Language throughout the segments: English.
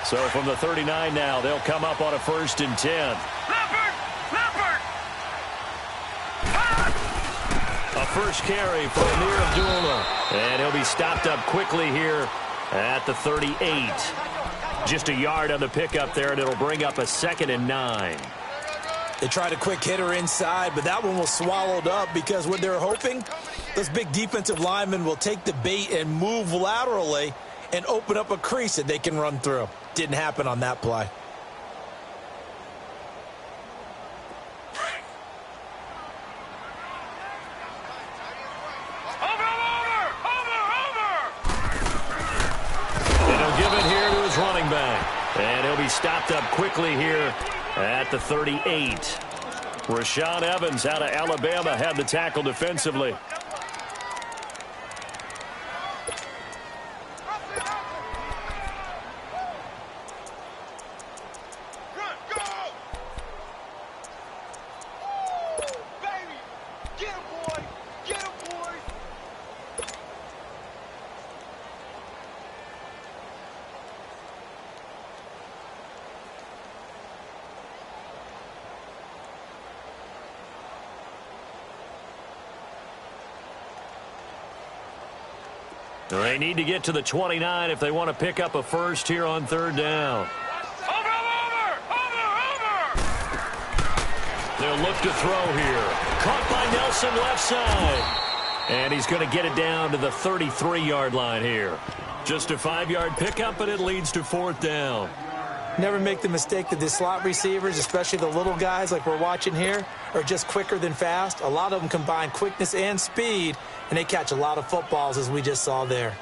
So from the 39 now, they'll come up on a 1st and 10. A first carry for Amir Abdullah. And he'll be stopped up quickly here at the 38. Just a yard on the pickup there, and it'll bring up a 2nd and 9. They tried a quick hitter inside, but that one was swallowed up because what they're hoping, those big defensive linemen will take the bait and move laterally and open up a crease that they can run through. Didn't happen on that play. And he'll give it here to his running back. And he'll be stopped up quickly here at the 38. Rashaan Evans out of Alabama had the tackle defensively. They need to get to the 29 if they want to pick up a first here on 3rd down. They'll look to throw here. Caught by Nelson left side. And he's going to get it down to the 33-yard line here. Just a 5-yard pickup, and it leads to 4th down. Never make the mistake that the slot receivers, especially the little guys like we're watching here, are just quicker than fast. A lot of them combine quickness and speed, and they catch a lot of footballs, as we just saw there.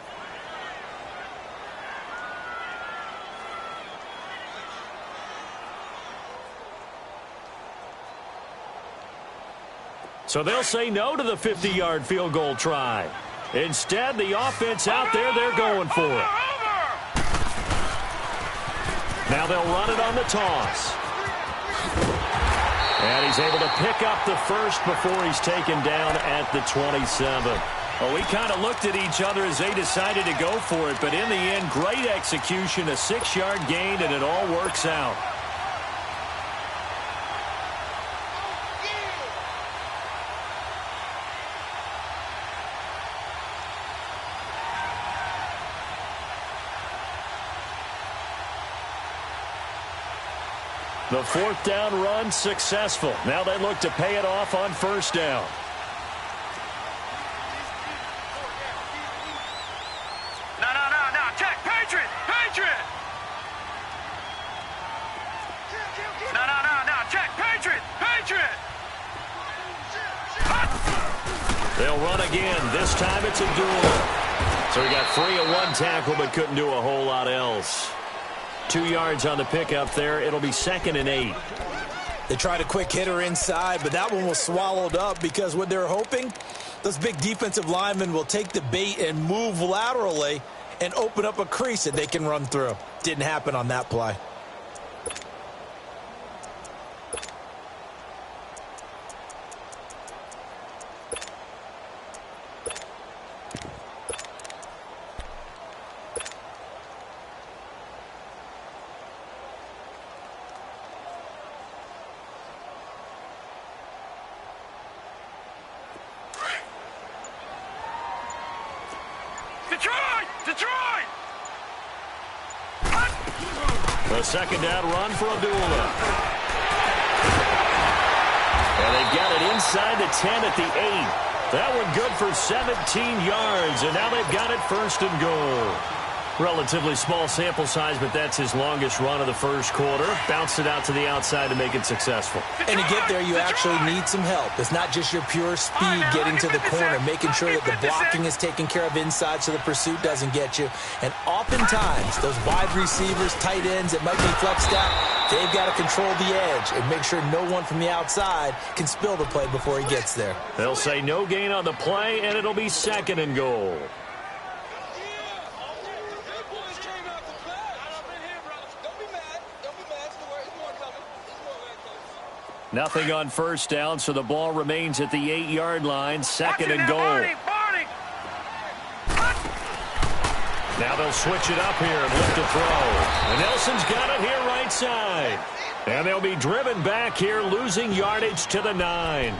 So they'll say no to the 50-yard field goal try. Instead, the offense out there, they're going for it. Now they'll run it on the toss. And he's able to pick up the first before he's taken down at the 27. Well, we kind of looked at each other as they decided to go for it, but in the end, great execution, a 6-yard gain, and it all works out. The 4th down run successful. Now they look to pay it off on 1st down. No. Check. Patriot. No. Check. Patriot. They'll run again. This time it's a duel. So he got free of one tackle but couldn't do a whole lot else. 2 yards on the pickup there. It'll be 2nd and 8. They tried a quick hitter inside, but that one was swallowed up because what they're hoping, those big defensive linemen will take the bait and move laterally and open up a crease that they can run through. Didn't happen on that play. Detroit! The 2nd down run for Abdullah. And they've got it inside the 10 at the 8. That one good for 17 yards, and now they've got it 1st and goal. Relatively small sample size, but that's his longest run of the 1st quarter. Bounced it out to the outside to make it successful. And to get there, you actually need some help. It's not just your pure speed getting to the corner, making sure that the blocking is taken care of inside so the pursuit doesn't get you. And oftentimes, those wide receivers, tight ends that might be flexed out, they've got to control the edge and make sure no one from the outside can spill the play before he gets there. They'll say no gain on the play, and it'll be 2nd and goal. Nothing on 1st down, so the ball remains at the 8-yard line. 2nd and goal. Now they'll switch it up here and look to throw. And Nelson's got it here right side. And they'll be driven back here, losing yardage to the 9.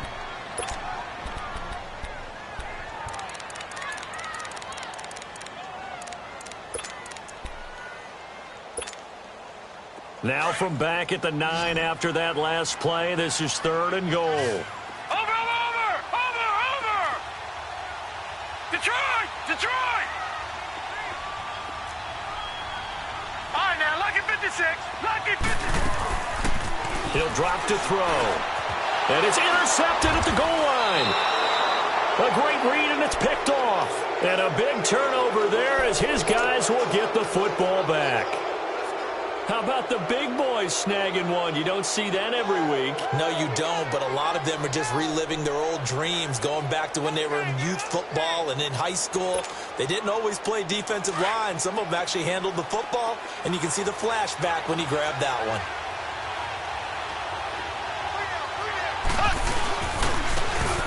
Now from back at the 9 after that last play, this is 3rd and goal. Over! Detroit! All right, now, lucky 56. Lucky 56. He'll drop to throw. And it's intercepted at the goal line. A great read, and it's picked off. And a big turnover there as his guys will get the football back. How about the big boys snagging one? You don't see that every week. No, you don't, but a lot of them are just reliving their old dreams, going back to when they were in youth football and in high school. They didn't always play defensive line. Some of them actually handled the football, and you can see the flashback when he grabbed that one.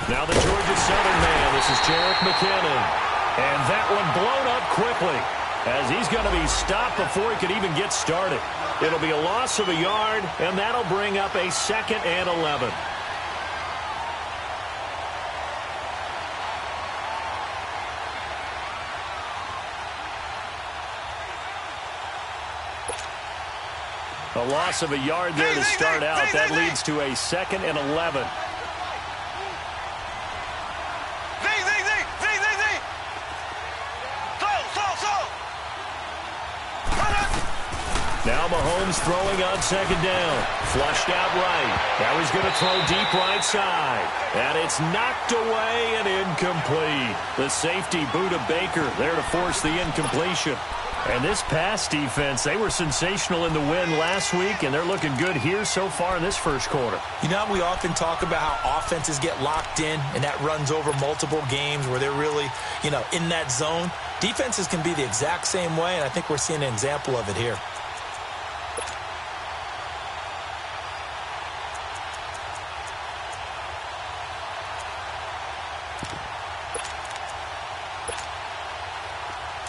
Now the Georgia Southern man. This is Jerick McKinnon. And that one blown up quickly, as he's going to be stopped before he could even get started. It'll be a loss of a yard, and that'll bring up a 2nd and 11. A loss of a yard there to start out. That leads to a 2nd and 11. Now Mahomes throwing on 2nd down. Flushed out right. Now he's going to throw deep right side. And it's knocked away and incomplete. The safety, Buda Baker, there to force the incompletion. And this pass defense, they were sensational in the win last week, and they're looking good here so far in this first quarter. You know, we often talk about how offenses get locked in, and that runs over multiple games where they're really, in that zone. Defenses can be the exact same way, and I think we're seeing an example of it here.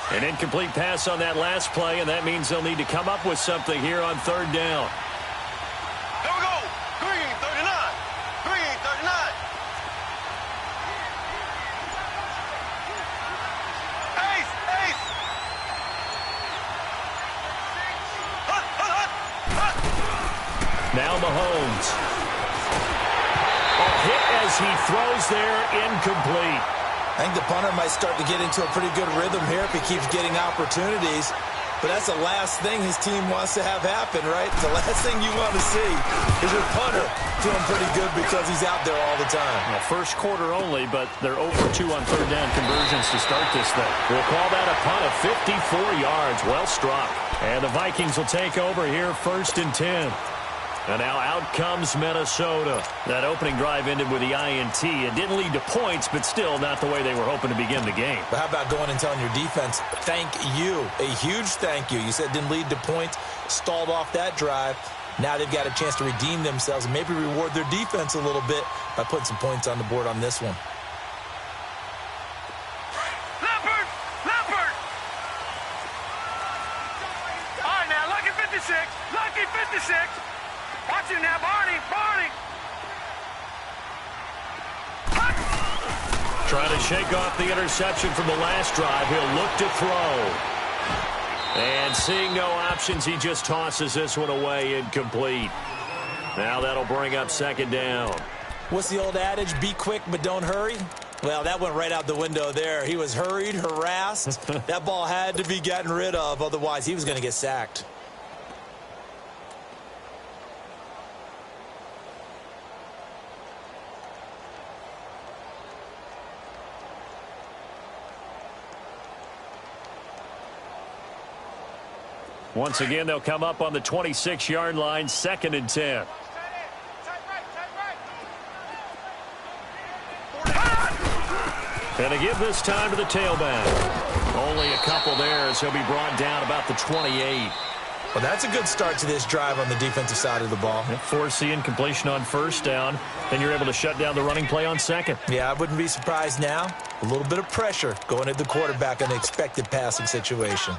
An incomplete pass on that last play, and that means they'll need to come up with something here on 3rd down. Here we go. Green, 39. Green, 39. Ace, ace. Now Mahomes. A hit as he throws there, incomplete. I think the punter might start to get into a pretty good rhythm here if he keeps getting opportunities. But that's the last thing his team wants to have happen, right? The last thing you want to see is your punter doing pretty good because he's out there all the time. Well, first quarter only, but they're 0 for 2 on 3rd down conversions to start this thing. We'll call that a punt of 54 yards. Well struck. And the Vikings will take over here 1st and 10. And now out comes Minnesota. That opening drive ended with the INT. It didn't lead to points, but still not the way they were hoping to begin the game. But how about going and telling your defense, thank you, a huge thank you. You said it didn't lead to points, stalled off that drive. Now they've got a chance to redeem themselves and maybe reward their defense a little bit by putting some points on the board on this one. Leopard! Leopard! All right, now, lucky 56. Lucky 56. Watch him now, Barney! Barney! Trying to shake off the interception from the last drive. He'll look to throw. And seeing no options, he just tosses this one away, incomplete. Now that'll bring up 2nd down. What's the old adage? Be quick, but don't hurry? Well, that went right out the window there. He was hurried, harassed. That ball had to be gotten rid of, otherwise he was going to get sacked. Once again, they'll come up on the 26-yard line, 2nd and 10. And to give this time to the tailback. Only a couple there as he'll be brought down about the 28. Well, that's a good start to this drive on the defensive side of the ball. Force the incompletion on first down. Then you're able to shut down the running play on second. Yeah, I wouldn't be surprised now. A little bit of pressure going at the quarterback in the expected passing situation.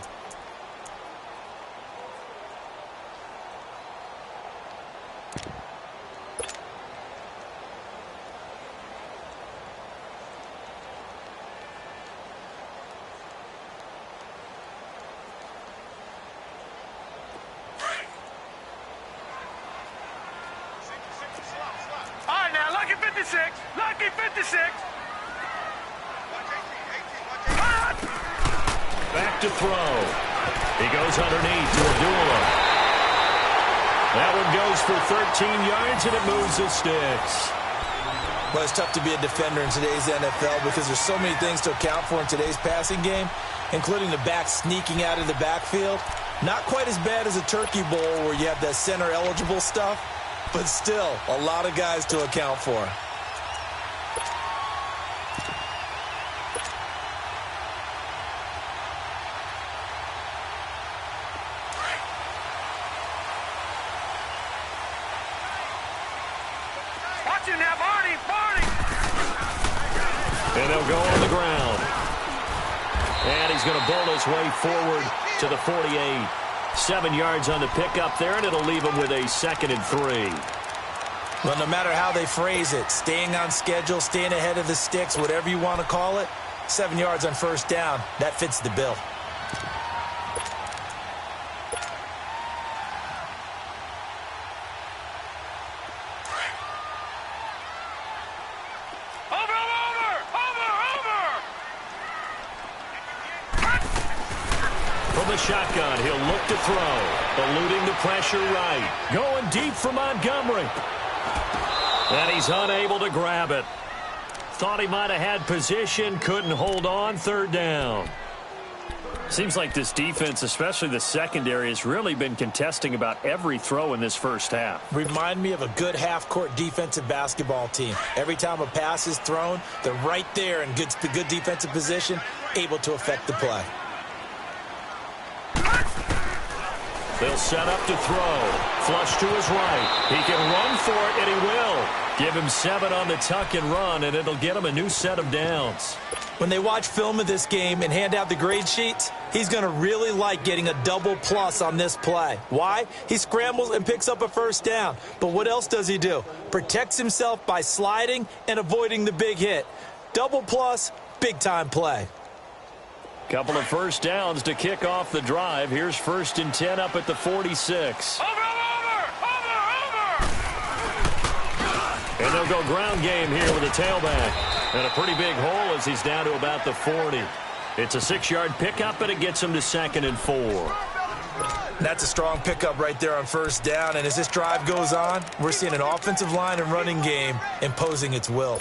Lucky 56. Back to throw. He goes underneath to Abdullah. That one goes for 13 yards, and it moves the sticks. Well, it's tough to be a defender in today's NFL because there's so many things to account for in today's passing game, including the back sneaking out of the backfield. Not quite as bad as a turkey bowl where you have that center-eligible stuff, but still a lot of guys to account for. And they'll go on the ground. And he's going to bowl his way forward to the 48. 7 yards on the pickup there, and it'll leave him with a 2nd and 3. Well, no matter how they phrase it, staying on schedule, staying ahead of the sticks, whatever you want to call it, 7 yards on first down, that fits the bill. From the shotgun, he'll look to throw. Eluding the pressure right. Going deep for Montgomery. And he's unable to grab it. Thought he might have had position, couldn't hold on, 3rd down. Seems like this defense, especially the secondary, has really been contesting about every throw in this first half. Remind me of a good half-court defensive basketball team. Every time a pass is thrown, they're right there in good defensive position, able to affect the play. They'll set up to throw. Flush to his right. He can run for it, and he will. Give him 7 on the tuck and run, and it'll get him a new set of downs. When they watch film of this game and hand out the grade sheets, he's going to really like getting a double plus on this play. Why? He scrambles and picks up a first down. But what else does he do? Protects himself by sliding and avoiding the big hit. Double plus, big-time play. Couple of first downs to kick off the drive. Here's 1st and 10 up at the 46. Over! And they'll go ground game here with a tailback. And a pretty big hole as he's down to about the 40. It's a 6-yard pickup, and it gets him to 2nd and 4. That's a strong pickup right there on first down. And as this drive goes on, we're seeing an offensive line and running game imposing its will.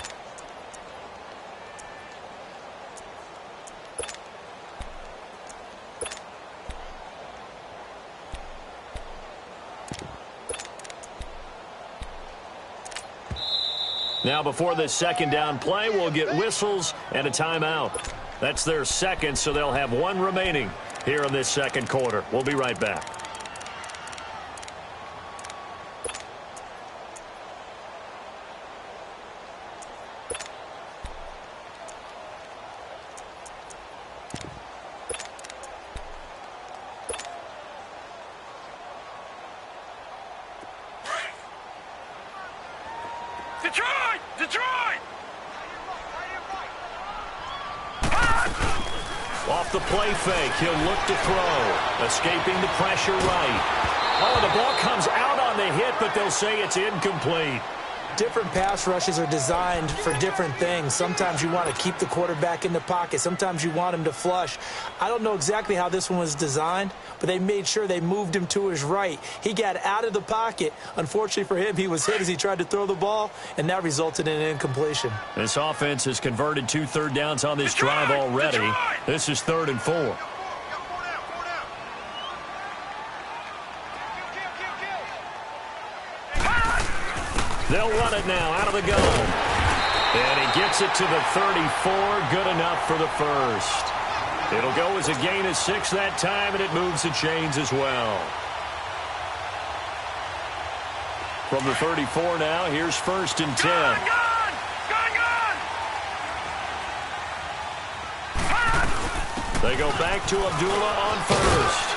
Now, before this 2nd down play, we'll get whistles and a timeout. That's their 2nd, so they'll have 1 remaining here in this 2nd quarter. We'll be right back. Detroit! Off the play fake, he'll look to throw. Escaping the pressure right. Oh, the ball comes out on the hit, but they'll say it's incomplete. Different pass rushes are designed for different things. Sometimes you want to keep the quarterback in the pocket. Sometimes you want him to flush. I don't know exactly how this one was designed, but they made sure they moved him to his right. He got out of the pocket. Unfortunately for him, he was hit as he tried to throw the ball, and that resulted in an incompletion. This offense has converted 2 third downs on this drive already. This is 3rd and 4. They'll run it now out of the gun. And he gets it to the 34. Good enough for the 1st. It'll go as a gain of 6 that time, and it moves the chains as well. From the 34 now, here's 1st and 10. Gone! They go back to Abdullah on 1st.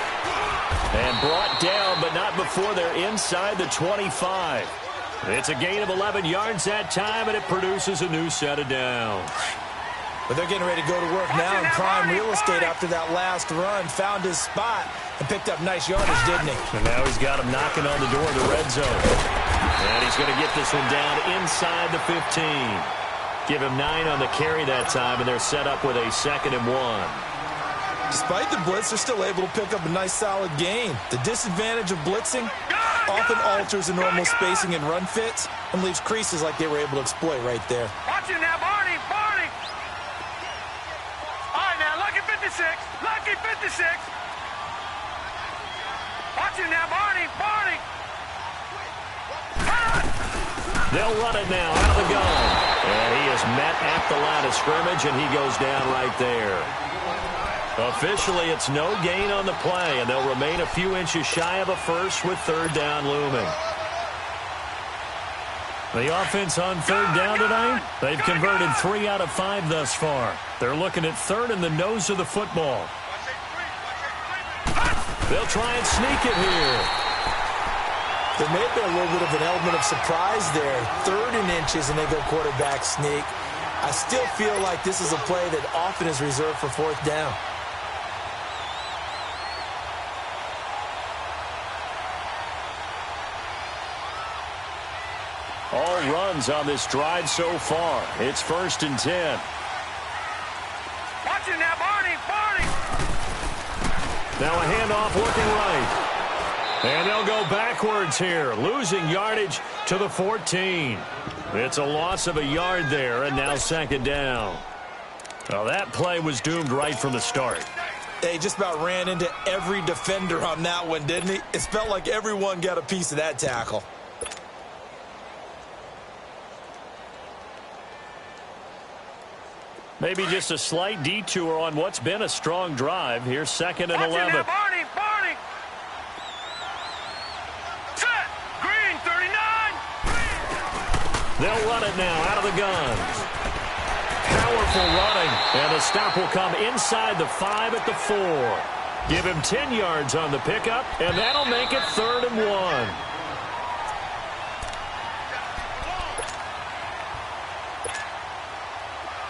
And brought down, but not before they're inside the 25. It's a gain of 11 yards that time, and it produces a new set of downs. But they're getting ready to go to work now in prime real estate after that last run. Found his spot and picked up nice yardage, didn't he? And now he's got him knocking on the door of the red zone. And he's going to get this one down inside the 15. Give him 9 on the carry that time, and they're set up with a 2nd and 1. Despite the blitz, they're still able to pick up a nice solid gain. The disadvantage of blitzing often alters the normal spacing and run fits and leaves creases like they were able to exploit right there. Watch it now, Barney! All right, now, lucky 56! Lucky 56! Watch it now, Barney! They'll run it now out of the gun. And he is met at the line of scrimmage, and he goes down right there. Officially, it's no gain on the play, and they'll remain a few inches shy of a first with 3rd down looming. The offense on 3rd down tonight, they've converted 3 out of 5 thus far. They're looking at 3rd in the nose of the football. They'll try and sneak it here. There may have been a little bit of an element of surprise there. 3rd and inches, and they go quarterback sneak. I still feel like this is a play that often is reserved for 4th down. All runs on this drive so far. It's 1st and 10. Watch it now, Barney! Now a handoff working right. And they'll go backwards here, losing yardage to the 14. It's a loss of a yard there, and now 2nd down. Well, that play was doomed right from the start. They just about ran into every defender on that one, didn't he? It felt like everyone got a piece of that tackle. Maybe just a slight detour on what's been a strong drive. Here's 2nd and 11. Now, Barney! Set! Green, 39! They'll run it now out of the gun. Powerful running. And the stop will come inside the 5 at the 4. Give him 10 yards on the pickup, and that'll make it 3rd and 1.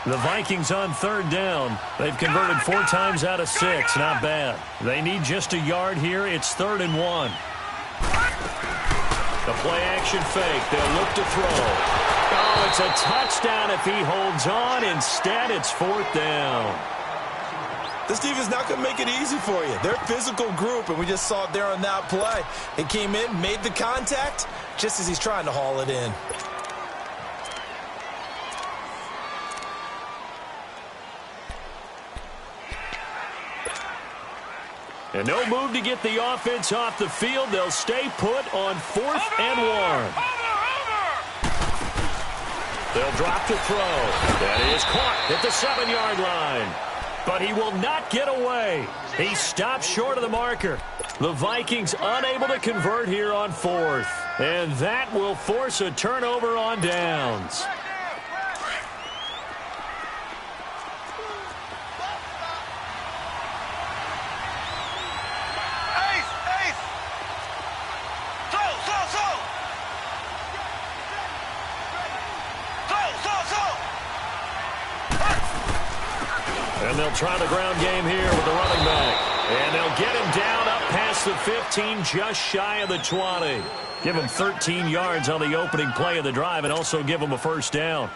The Vikings on 3rd down. They've converted 4 times out of 6. Not bad. They need just a yard here. It's 3rd and 1. The play-action fake. They'll look to throw. Oh, it's a touchdown if he holds on. Instead, it's 4th down. This defense is not going to make it easy for you. They're a physical group, and we just saw it there on that play. It came in, made the contact, just as he's trying to haul it in. And no move to get the offense off the field. They'll stay put on 4th and 1. They'll drop to throw. That is caught at the 7-yard line. But he will not get away. He stops short of the marker. The Vikings unable to convert here on 4th. And that will force a turnover on downs. And they'll try the ground game here with the running back. And they'll get him down up past the 15, just shy of the 20. Give him 13 yards on the opening play of the drive and also give him a 1st down.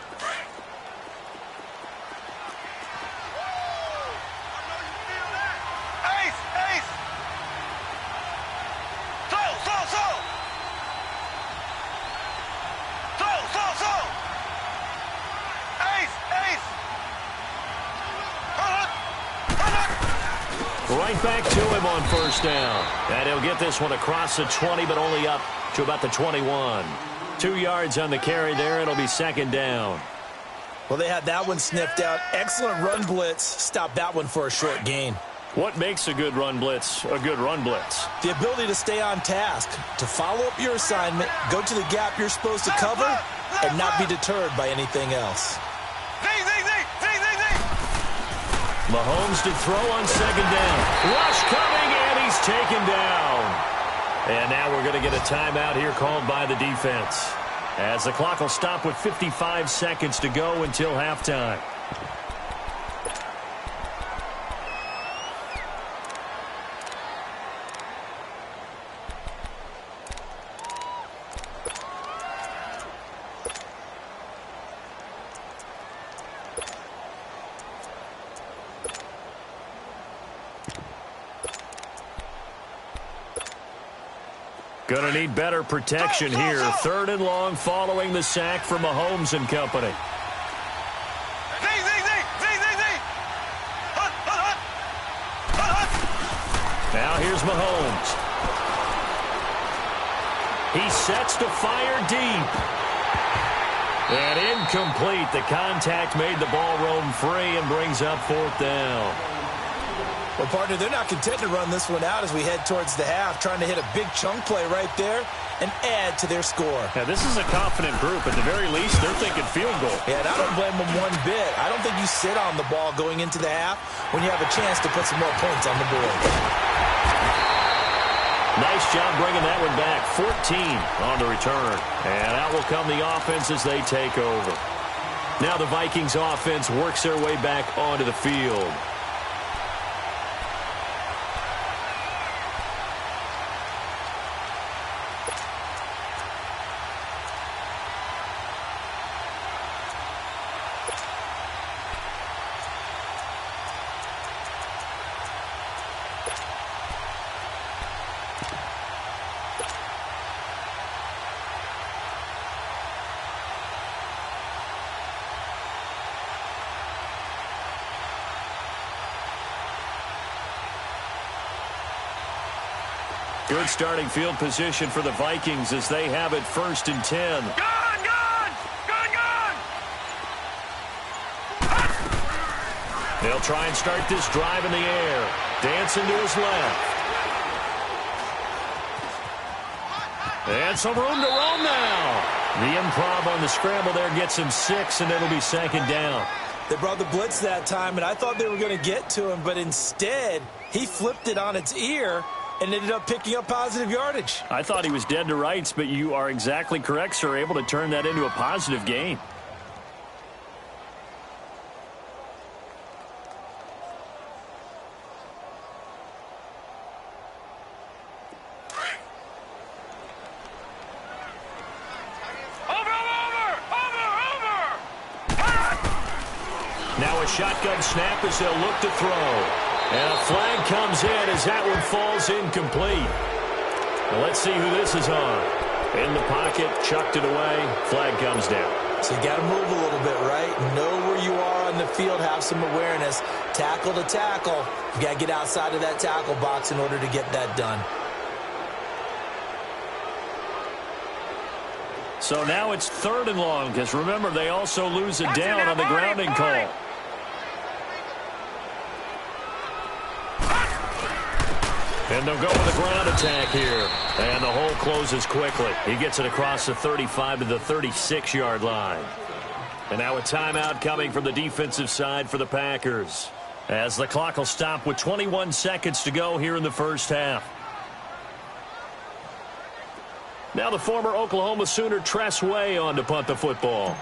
Right back to him on 1st down. And he'll get this one across the 20, but only up to about the 21. 2 yards on the carry there. It'll be 2nd down. Well, they had that one sniffed out. Excellent run blitz. Stopped that one for a short gain. What makes a good run blitz a good run blitz? The ability to stay on task, to follow up your assignment, go to the gap you're supposed to cover, and not be deterred by anything else. Mahomes to throw on second down. Rush coming, and he's taken down. And now we're going to get a timeout here called by the defense, as the clock will stop with 55 seconds to go until halftime. Going to need better protection here. Third and long following the sack from Mahomes and company. Now here's Mahomes. He sets to fire deep. And incomplete. The contact made the ball roam free and brings up fourth down. Well, partner, they're not content to run this one out as we head towards the half, trying to hit a big chunk play right there and add to their score. Yeah, this is a confident group. At the very least, they're thinking field goal. Yeah, and I don't blame them one bit. I don't think you sit on the ball going into the half when you have a chance to put some more points on the board. Nice job bringing that one back. 14 on the return. And out will come the offense as they take over. Now the Vikings offense works their way back onto the field. Good starting field position for the Vikings as they have it 1st and 10. Gun! They'll try and start this drive in the air. Dancing to his left. And some room to roam now. The improv on the scramble there gets him 6, and it'll be 2nd down. They brought the blitz that time, and I thought they were going to get to him, but instead he flipped it on its ear and ended up picking up positive yardage. I thought he was dead to rights, but you are exactly correct, sir. Able to turn that into a positive gain. Now a shotgun snap as they'll look to throw. And a flag comes in as that one falls incomplete. Well, let's see who this is on. In the pocket, chucked it away. Flag comes down. So you got to move a little bit, right? Know where you are on the field, have some awareness. Tackle to tackle. You got to get outside of that tackle box in order to get that done. So now it's 3rd and long, because remember, they also lose it down on the grounding call. And they'll go with a ground attack here. And the hole closes quickly. He gets it across the 35 to the 36-yard line. And now a timeout coming from the defensive side for the Packers, as the clock will stop with 21 seconds to go here in the first half. Now the former Oklahoma Sooner Tress Way on to punt the football.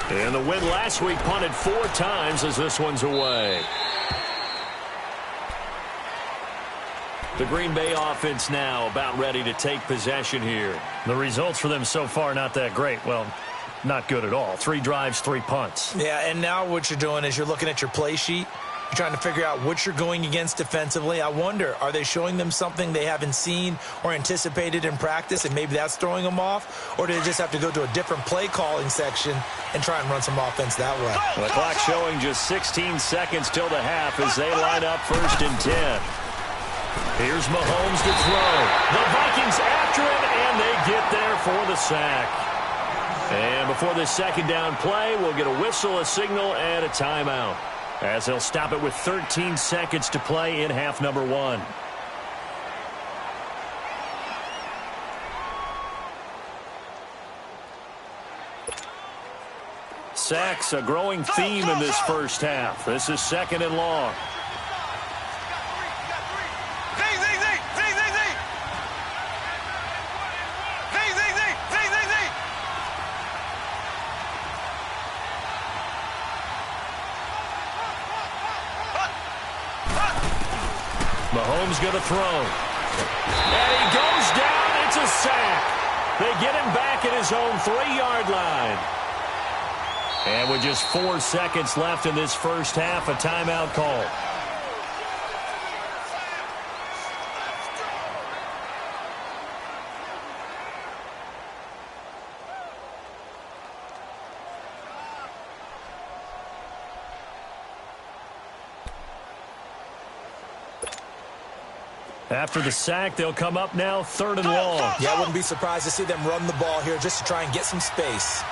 And the win last week punted 4 times as this one's away. The Green Bay offense now about ready to take possession here. The results for them so far not that great. Well, not good at all. 3 drives, 3 punts. Yeah, and now what you're doing is you're looking at your play sheet. You're trying to figure out what you're going against defensively. I wonder, are they showing them something they haven't seen or anticipated in practice, and maybe that's throwing them off? Or do they just have to go to a different play calling section and try and run some offense that way? Well, the clock showing just 16 seconds till the half as they line up 1st and 10. Here's Mahomes to throw. The Vikings after him, and they get there for the sack. And before this second down play, we'll get a whistle, a signal, and a timeout, as they'll stop it with 13 seconds to play in half number 1. Sacks, a growing theme in this first half. This is 2nd and long. Mahomes going to throw. And he goes down. It's a sack. They get him back at his own 3-yard line. And with just 4 seconds left in this first half, a timeout call. After the sack, they'll come up now 3rd and long. Yeah, I wouldn't be surprised to see them run the ball here just to try and get some space.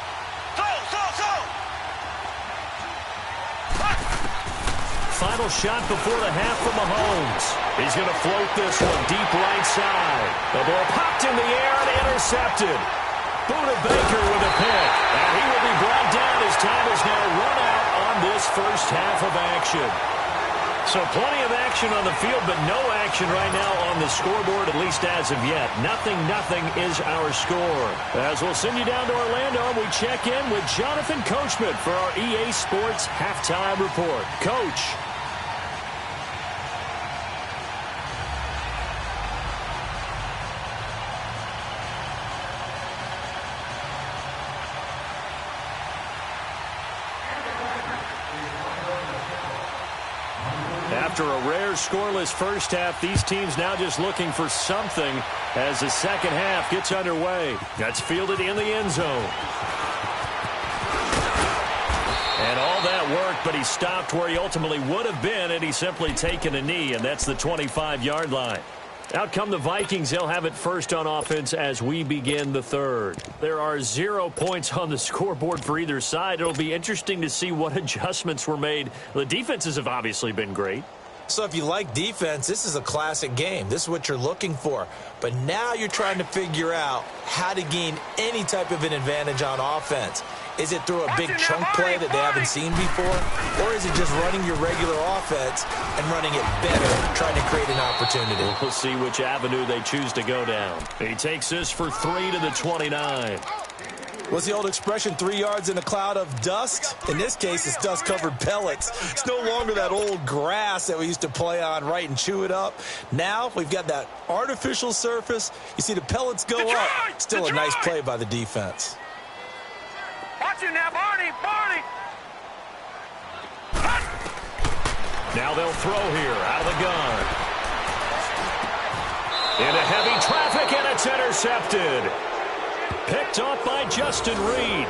Final shot before the half from Mahomes. He's going to float this one deep right side. The ball popped in the air and intercepted. Buda Baker with a pick. And he will be brought down as time is now run out on this first half of action. So plenty of action on the field, but no action right now on the scoreboard, at least as of yet. 0-0 is our score. As we'll send you down to Orlando, we check in with Jonathan Coachman for our EA Sports Halftime Report. Coach. After a rare scoreless first half, these teams now just looking for something as the second half gets underway. That's fielded in the end zone. And all that worked, but he stopped where he ultimately would have been had he simply taken a knee, and that's the 25-yard line. Out come the Vikings. They'll have it first on offense as we begin the third. There are 0 points on the scoreboard for either side. It'll be interesting to see what adjustments were made. The defenses have obviously been great. So if you like defense, this is a classic game. This is what you're looking for. But now you're trying to figure out how to gain any type of an advantage on offense. Is it through a big chunk play that they haven't seen before? Or is it just running your regular offense and running it better, trying to create an opportunity? We'll see which avenue they choose to go down. He takes this for 3 to the 29. What's the old expression, 3 yards in a cloud of dust? In this case, it's dust-covered pellets. It's no longer that old grass that we used to play on, right, and chew it up. Now we've got that artificial surface. You see the pellets go up. Still a nice play by the defense. Watch it now, Barney! Now they'll throw here out of the gun. Into heavy traffic, and it's intercepted. Picked off by Justin Reed.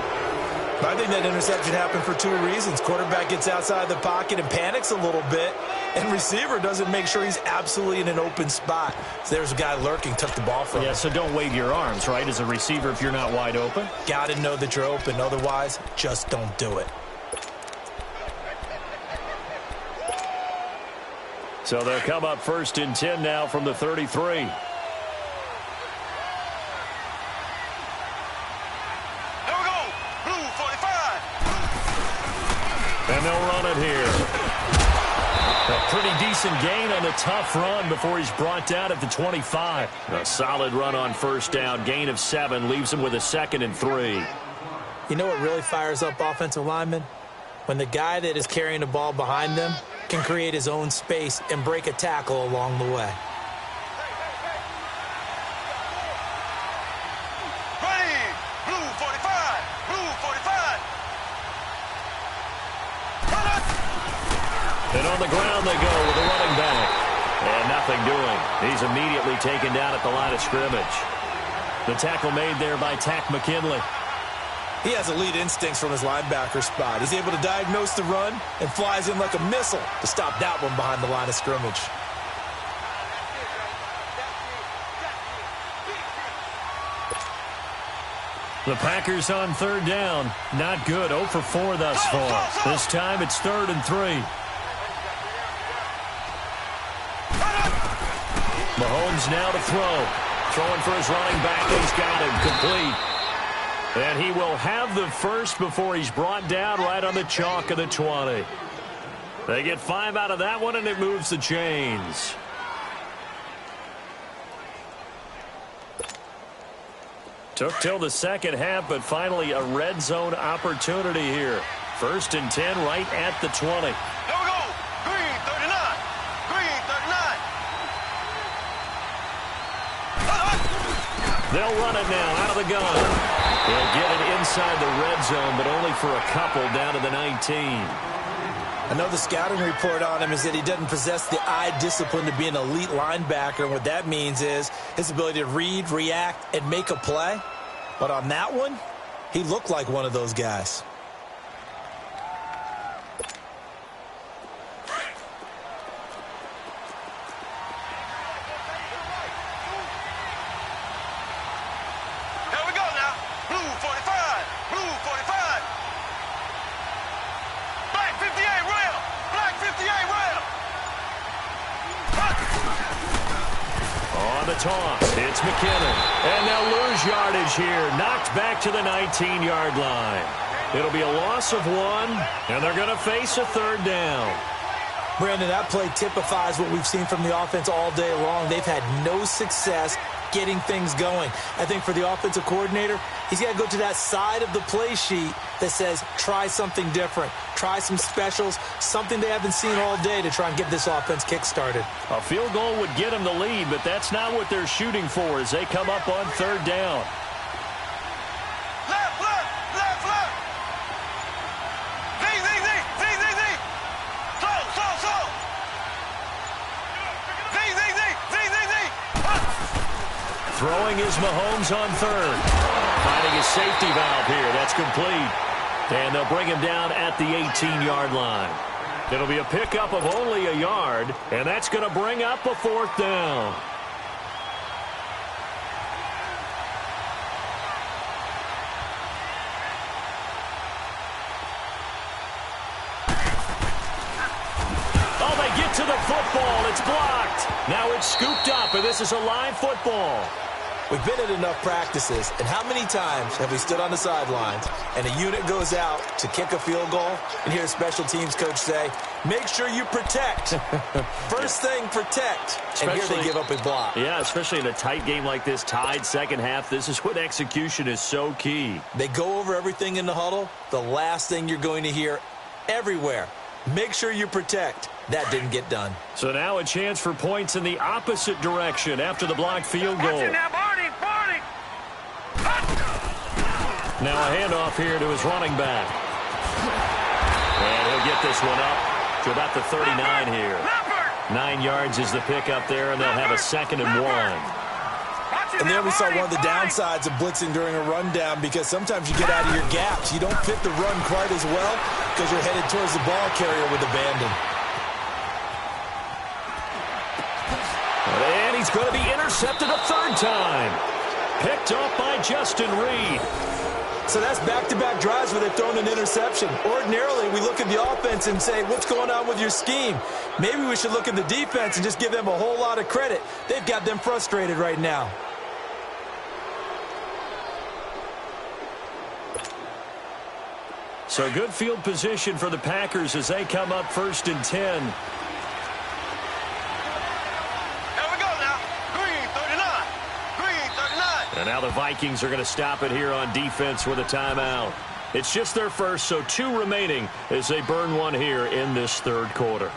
I think that interception happened for 2 reasons. Quarterback gets outside the pocket and panics a little bit, and receiver doesn't make sure he's absolutely in an open spot. So there's a guy lurking, took the ball from him. Yeah, so don't wave your arms, right, as a receiver if you're not wide open. Got to know that you're open. Otherwise, just don't do it. So they'll come up 1st and 10 now from the 33. And they'll run it here. A pretty decent gain on the tough run before he's brought down at the 25. A solid run on first down. Gain of 7 leaves him with a 2nd and 3. You know what really fires up offensive linemen? When the guy that is carrying the ball behind them can create his own space and break a tackle along the way. And on the ground they go with a running back. And nothing doing. He's immediately taken down at the line of scrimmage. The tackle made there by Tack McKinley. He has elite instincts from his linebacker spot. He's able to diagnose the run and flies in like a missile to stop that one behind the line of scrimmage. The Packers on third down. Not good. 0 for 4 thus far. This time it's 3rd and 3. Mahomes now to throw. Throwing for his running back. He's got him complete. And he will have the first before he's brought down right on the chalk of the 20. They get 5 out of that one, and it moves the chains. Took till the second half, but finally a red zone opportunity here. 1st and 10 right at the 20. There we go. Green, 39. Green, 39. They'll run it now out of the gun. They'll get it inside the red zone, but only for a couple down to the 19. I know the scouting report on him is that he doesn't possess the eye discipline to be an elite linebacker. And what that means is his ability to read, react, and make a play. But on that one, he looked like one of those guys. Here we go now. Blue 45. Blue 45. Black 58 rail. Black 58 rail. On the toss, it's McKinnon. And they'll lose yardage here. Knocked back to the 19-yard line. It'll be a loss of 1, and they're going to face a 3rd down. Brandon, that play typifies what we've seen from the offense all day long. They've had no success getting things going. I think for the offensive coordinator, he's got to go to that side of the play sheet that says try something different, try some specials, something they haven't seen all day to try and get this offense kick-started. A field goal would get them the lead, but that's not what they're shooting for as they come up on 3rd down. Left, left, left, left. Z, Z, Z, Z, Z, Z. Slow, slow, slow. Z, Z, Z, Z, Z, Z. Throwing is Mahomes on 3rd. Finding a safety valve here. That's complete. And they'll bring him down at the 18-yard line. It'll be a pickup of only a yard, and that's going to bring up a 4th down. Oh, they get to the football. It's blocked. Now it's scooped up, and this is a live football. We've been at enough practices, and how many times have we stood on the sidelines and a unit goes out to kick a field goal and hear a special teams coach say, make sure you protect. First thing, protect. And here they give up a block. Yeah, especially in a tight game like this, tied second half. This is what execution is so key. They go over everything in the huddle. The last thing you're going to hear everywhere, make sure you protect. That didn't get done. So now a chance for points in the opposite direction after the blocked field goal. Watch it now, Barney, Barney. Now a handoff here to his running back. And he'll get this one up to about the 39 here. 9 yards is the pickup there, and they'll have a 2nd and 1. And there we saw one of the downsides of blitzing during a rundown, because sometimes you get out of your gaps. You don't fit the run quite as well because you're headed towards the ball carrier with abandon. And he's going to be intercepted a 3rd time. Picked off by Justin Reed. So that's back-to-back drives where they've thrown an interception. Ordinarily, we look at the offense and say, what's going on with your scheme? Maybe we should look at the defense and just give them a whole lot of credit. They've got them frustrated right now. So good field position for the Packers as they come up 1st and 10. And now the Vikings are going to stop it here on defense with a timeout. It's just their first, so 2 remaining as they burn one here in this 3rd quarter.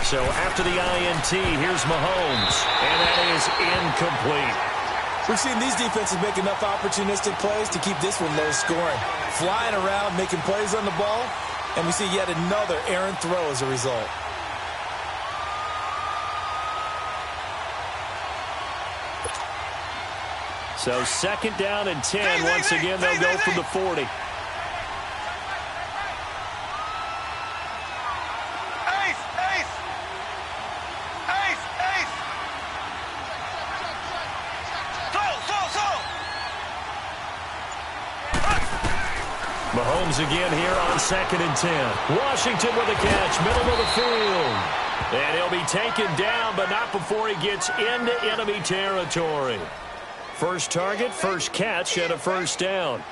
So after the INT, here's Mahomes, and that is incomplete. We've seen these defenses make enough opportunistic plays to keep this one low scoring. Flying around, making plays on the ball, and we see yet another errant throw as a result. So second down and 10. Once again, they'll go from the 40. Ace, ace. Ace, ace. Mahomes again here on second and 10. Washington with a catch, middle of the field. And he'll be taken down, but not before he gets into enemy territory. First target, first catch, and a first down.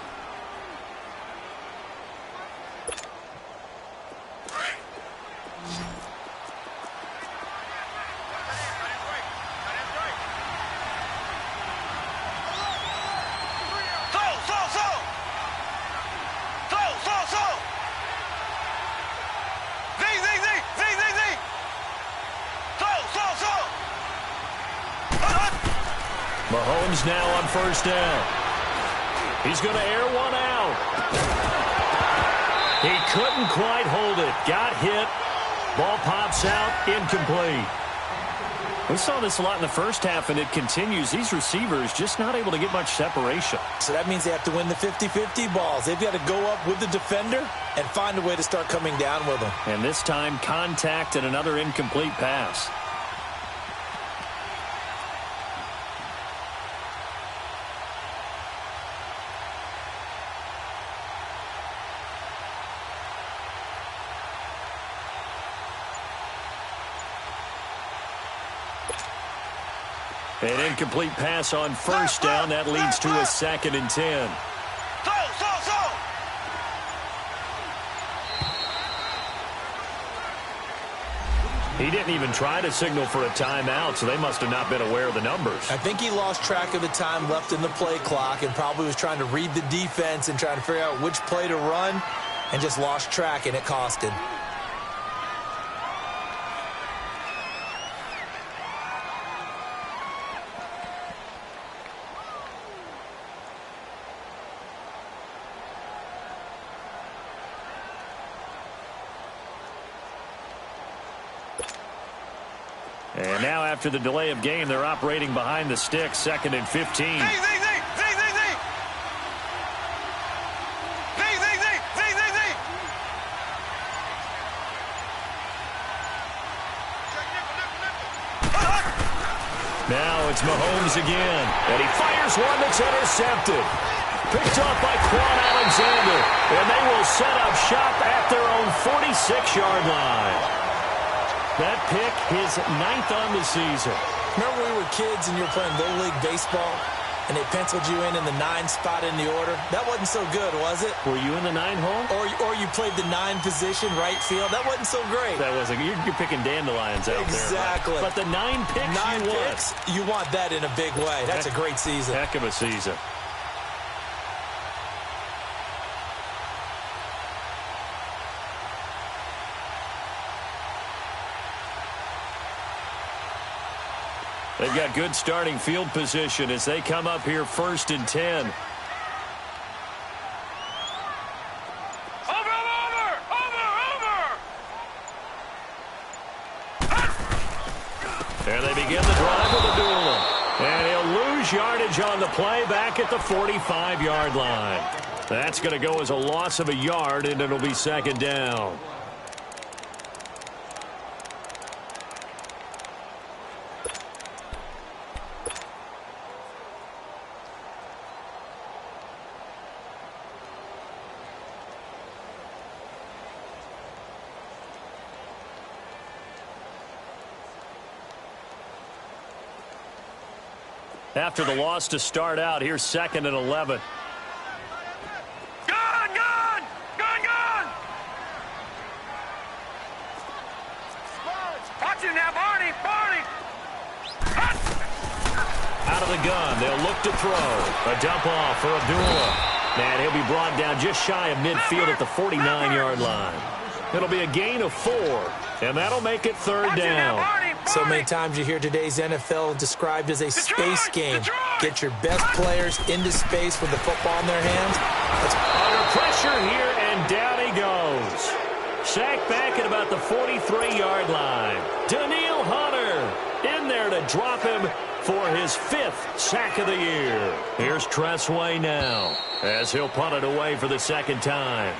Mahomes now on first down. He's going to air one out. He couldn't quite hold it. Got hit. Ball pops out. Incomplete. We saw this a lot in the first half, and it continues. These receivers just not able to get much separation. So that means they have to win the 50-50 balls. They've got to go up with the defender and find a way to start coming down with them. And this time, contact and another incomplete pass. An incomplete pass on first down. That leads to a second and 10. He didn't even try to signal for a timeout, so they must have not been aware of the numbers. I think he lost track of the time left in the play clock and probably was trying to read the defense and trying to figure out which play to run and just lost track, and it cost him. And now after the delay of game, they're operating behind the sticks, second and 15. Now it's Mahomes again, and he fires one that's intercepted. Picked off by Quan Alexander, and they will set up shop at their own 46-yard line. That pick, his 9th on the season. Remember when we were kids and you were playing Little League Baseball, and they penciled you in the 9 spot in the order? That wasn't so good, was it? Were you in the 9 hole? Or you played the 9 position, right field? That wasn't so great. That wasn't. You're picking dandelions out there. Exactly. But the 9 picks 9 picks, you want that in a big way. That's a great season. Heck of a season. They've got good starting field position as they come up here first and 10. There they begin the drive with a duel. And he'll lose yardage on the play back at the 45-yard line. That's going to go as a loss of a yard, and it'll be second down. After the loss to start out, here's second and 11. Gun! Watch him now, Barney! Out of the gun, they'll look to throw. A dump off for Abdullah. And he'll be brought down just shy of midfield at the 49-yard line. It'll be a gain of 4, and that'll make it third down. So many times you hear today's NFL described as a space game. Get your best players into space with the football in their hands. Under pressure here, and down he goes. Sacked back at about the 43-yard line. Daniil Hunter in there to drop him for his 5th sack of the year. Here's Tressway now as he'll punt it away for the 2nd time.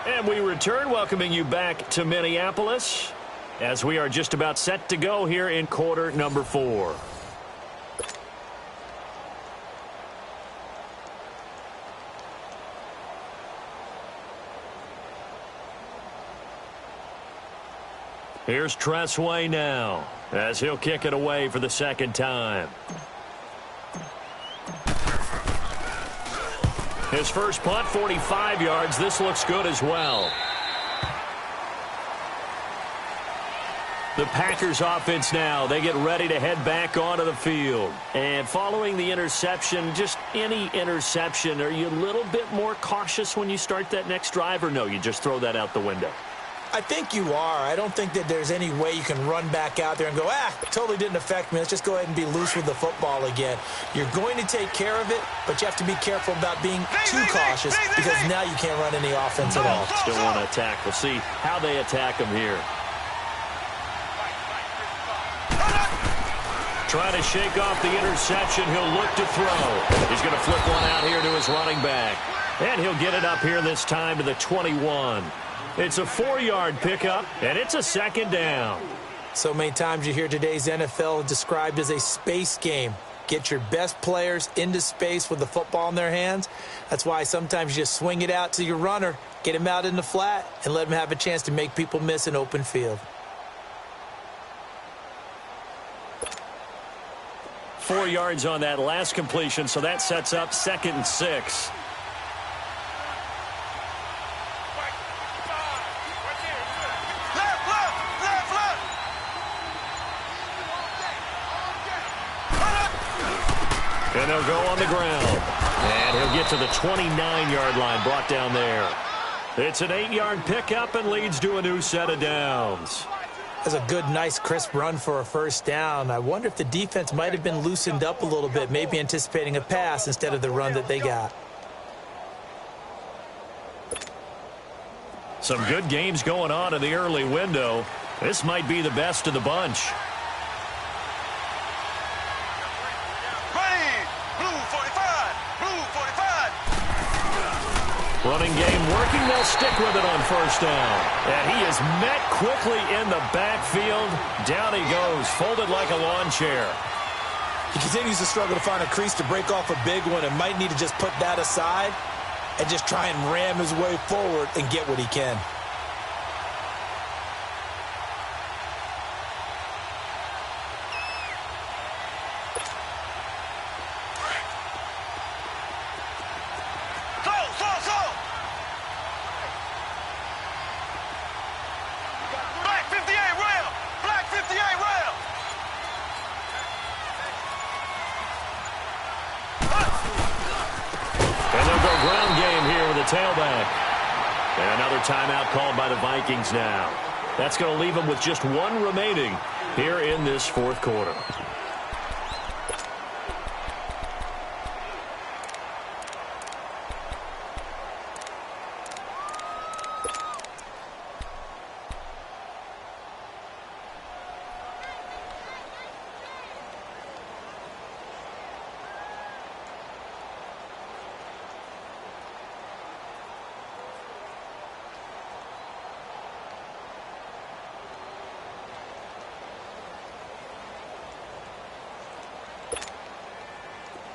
And we return, welcoming you back to Minneapolis as we are just about set to go here in quarter number 4. Here's Tressway now as he'll kick it away for the 2nd time. His first punt, 45 yards. This looks good as well. The Packers offense now, they get ready to head back onto the field. And following the interception, just any interception, are you a little bit more cautious when you start that next drive, or no, you just throw that out the window? I think you are. I don't think that there's any way you can run back out there and go, totally didn't affect me. Let's just go ahead and be loose with the football again. You're going to take care of it, but you have to be careful about being too cautious because now you can't run any offense at all. Still want to attack. We'll see how they attack him here. Trying to shake off the interception. He'll look to throw. He's going to flip one out here to his running back. And he'll get it up here this time to the 21. It's a 4-yard pickup, and it's a 2nd down. So many times you hear today's NFL described as a space game. Get your best players into space with the football in their hands. That's why sometimes you just swing it out to your runner, get him out in the flat, and let him have a chance to make people miss an open field. 4 yards on that last completion, so that sets up 2nd and 6. And they'll go on the ground. And he'll get to the 29-yard line, brought down there. It's an 8-yard pickup and leads to a new set of downs. That's a good, nice, crisp run for a 1st down. I wonder if the defense might have been loosened up a little bit, maybe anticipating a pass instead of the run that they got. Some good games going on in the early window. This might be the best of the bunch. Running game working. They'll stick with it on 1st down. And he is met quickly in the backfield. Down he goes, folded like a lawn chair. He continues to struggle to find a crease to break off a big one and might need to just put that aside and just try and ram his way forward and get what he can. Tailback. And another timeout called by the Vikings now. That's going to leave them with just 1 remaining here in this 4th quarter.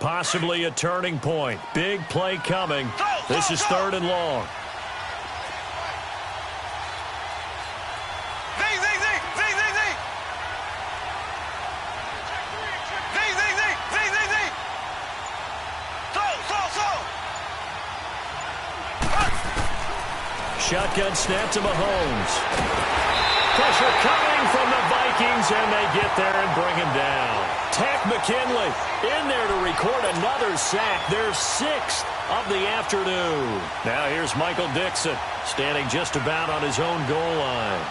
Possibly a turning point. Big play coming. This is 3rd and long. Shotgun snap to Mahomes. Pressure coming from the Vikings, and they get there and bring him down. Heck, McKinley in there to record another sack, their 6th of the afternoon. Now here's Michael Dixon, standing just about on his own goal line.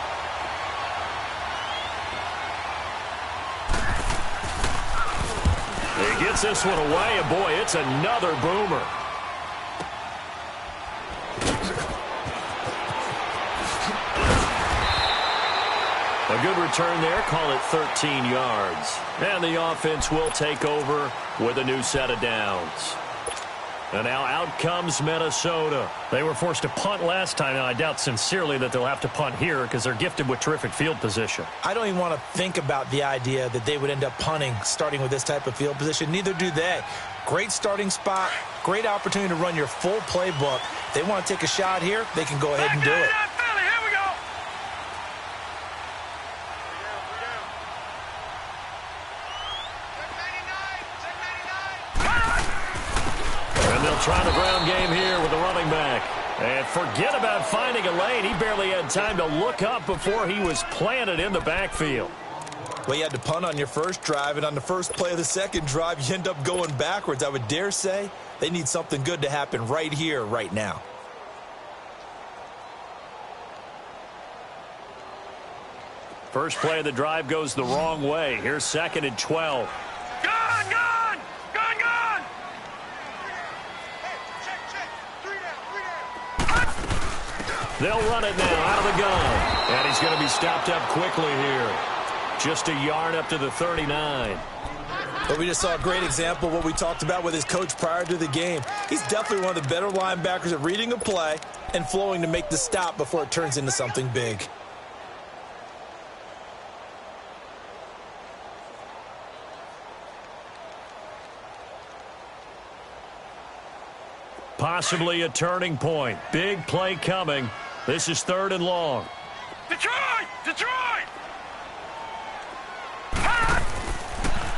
He gets this one away, and boy, it's another boomer. A good return there, call it 13 yards. And the offense will take over with a new set of downs. And now out comes Minnesota. They were forced to punt last time, and I doubt sincerely that they'll have to punt here because they're gifted with terrific field position. I don't even want to think about the idea that they would end up punting starting with this type of field position. Neither do they. Great starting spot, great opportunity to run your full playbook. If they want to take a shot here, they can go ahead and do it. Trying the ground game here with the running back. And forget about finding a lane. He barely had time to look up before he was planted in the backfield. Well, you had to punt on your first drive, and on the first play of the second drive, you end up going backwards. I would dare say they need something good to happen right here, right now. First play of the drive goes the wrong way. Here's 2nd and 12. They'll run it now out of the gun. And he's going to be stopped up quickly here. Just a yard up to the 39. But we just saw a great example of what we talked about with his coach prior to the game. He's definitely one of the better linebackers at reading a play and flowing to make the stop before it turns into something big. Possibly a turning point. Big play coming. This is 3rd and long. Detroit!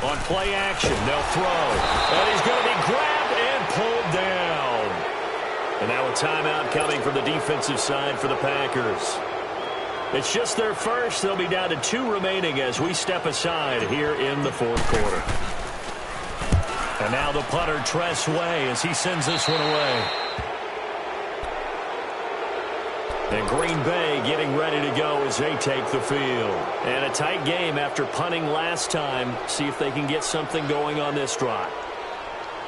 On play action, they'll throw. And he's going to be grabbed and pulled down. And now a timeout coming from the defensive side for the Packers. It's just their first. They'll be down to 2 remaining as we step aside here in the 4th quarter. And now the punter, Tress Way, as he sends this one away. And Green Bay getting ready to go as they take the field. And a tight game after punting last time. See if they can get something going on this drive.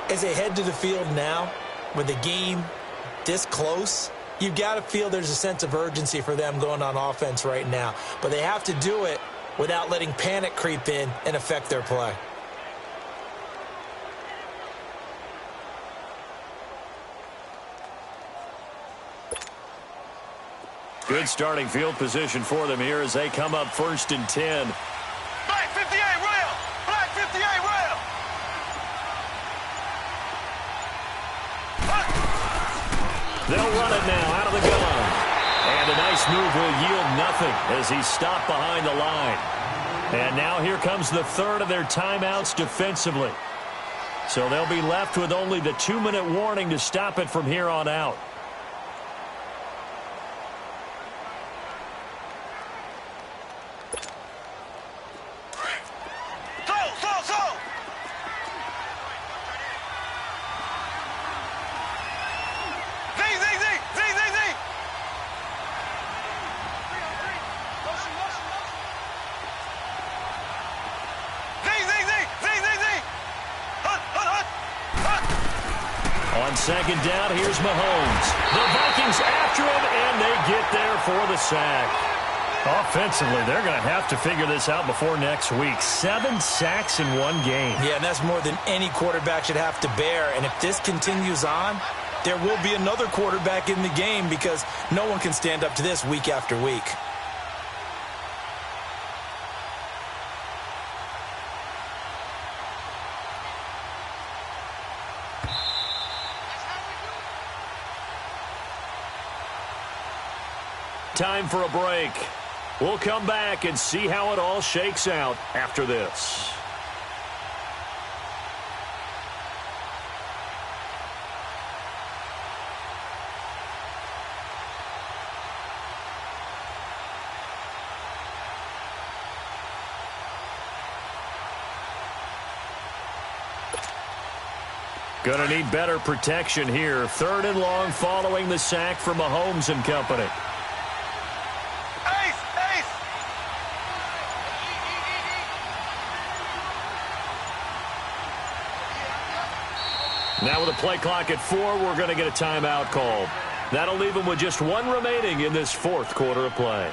As they head to the field now, with the game this close, you've got to feel there's a sense of urgency for them going on offense right now. But they have to do it without letting panic creep in and affect their play. Good starting field position for them here as they come up 1st and 10. Black 58 rail! Black 58 rail! They'll run it now out of the gun. And a nice move will yield nothing as he's stopped behind the line. And now here comes the 3rd of their timeouts defensively. So they'll be left with only the 2-minute warning to stop it from here on out. On 2nd down, here's Mahomes. The Vikings after him, and they get there for the sack. Offensively, they're going to have to figure this out before next week. 7 sacks in one game. Yeah, and that's more than any quarterback should have to bear. And if this continues on, there will be another quarterback in the game because no one can stand up to this week after week. Time for a break. We'll come back and see how it all shakes out after this. Gonna need better protection here. 3rd and long following the sack from Mahomes and company. Ace! Ace! Now with a play clock at 4, we're going to get a timeout called. That'll leave them with just 1 remaining in this 4th quarter of play.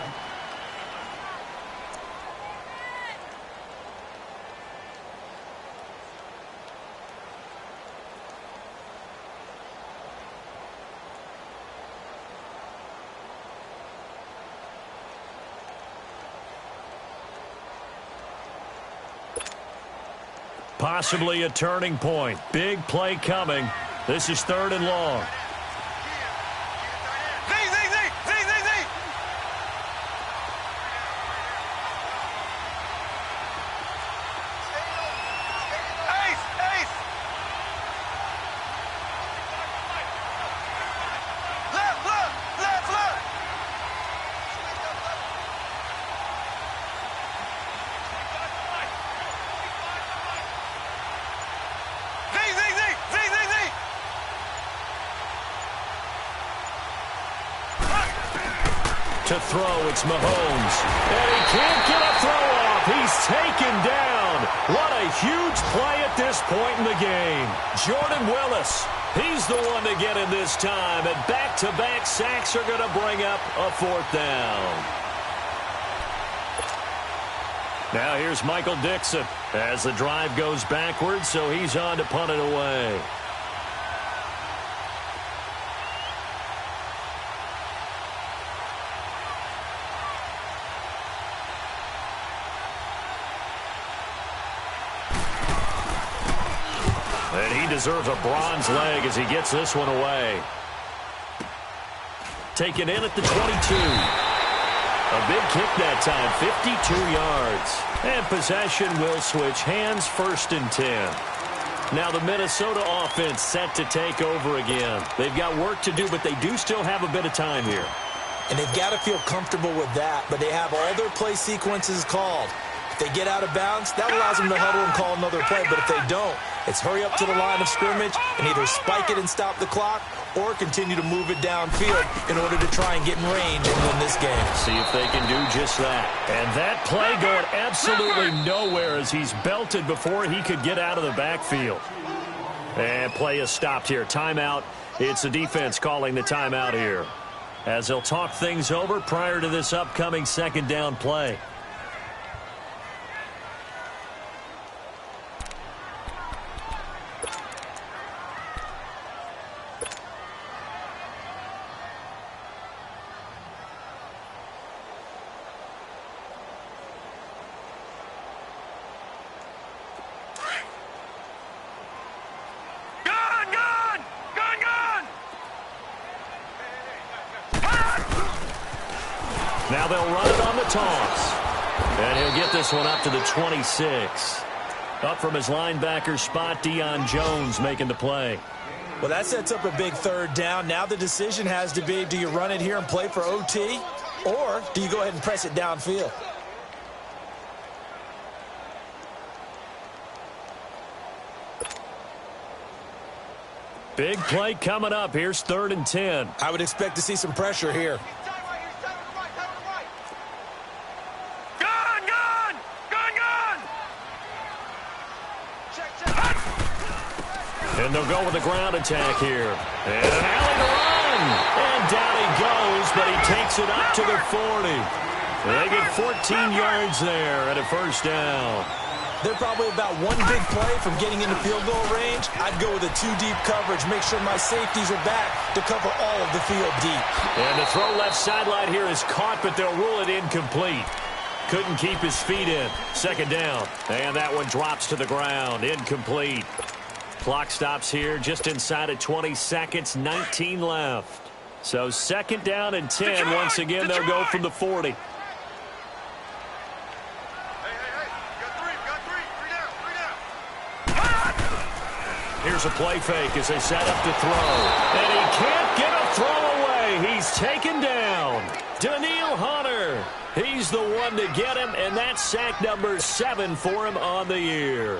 Possibly a turning point. Big play coming. This is 3rd and long. Z, Z, Z, Z, Z, Z. Ace, ace. Left, left, left, left. Z, Z, Z, Z, Z, Z. To throw, it's Mahomes. And he can't get a throw off. He's taken down. What a huge play at this point in the game. Jordan Willis, he's the one to get him this time. And back-to-back sacks are going to bring up a 4th down. Now here's Michael Dixon as the drive goes backwards, so he's on to punt it away. And he deserves a bronze leg as he gets this one away. Taken in at the 22. A big kick that time, 52 yards. And possession will switch hands, 1st and 10. Now the Minnesota offense set to take over again. They've got work to do, but they do still have a bit of time here. And they've got to feel comfortable with that, but they have all their play sequences called. If they get out of bounds, that allows them to huddle and call another play, but if they don't, it's hurry up to the line of scrimmage and either spike it and stop the clock or continue to move it downfield in order to try and get in range and win this game. See if they can do just that. And that play going absolutely nowhere as he's belted before he could get out of the backfield. And play is stopped here. Timeout. It's the defense calling the timeout here, as they'll talk things over prior to this upcoming 2nd down play. Now they'll run it on the toss. And he'll get this one up to the 26. Up from his linebacker spot, Deion Jones making the play. Well, that sets up a big 3rd down. Now the decision has to be, do you run it here and play for OT, or do you go ahead and press it downfield? Big play coming up. Here's 3rd and 10. I would expect to see some pressure here. And they'll go with a ground attack here. And an alley to run. And down he goes, but he takes it up to the 40. They get 14 yards there at a 1st down. They're probably about one big play from getting into field goal range. I'd go with a 2-deep coverage, make sure my safeties are back to cover all of the field deep. And the throw left sideline here is caught, but they'll rule it incomplete. Couldn't keep his feet in. 2nd down. And that one drops to the ground. Incomplete. Clock stops here just inside of 20 seconds. 19 left. So 2nd down and 10. Once again, they'll go from the 40. Here's a play fake as they set up to throw. And he can't get a throw away. He's taken down. Daniil Hunter. He's the one to get him, and that's sack number 7 for him on the year.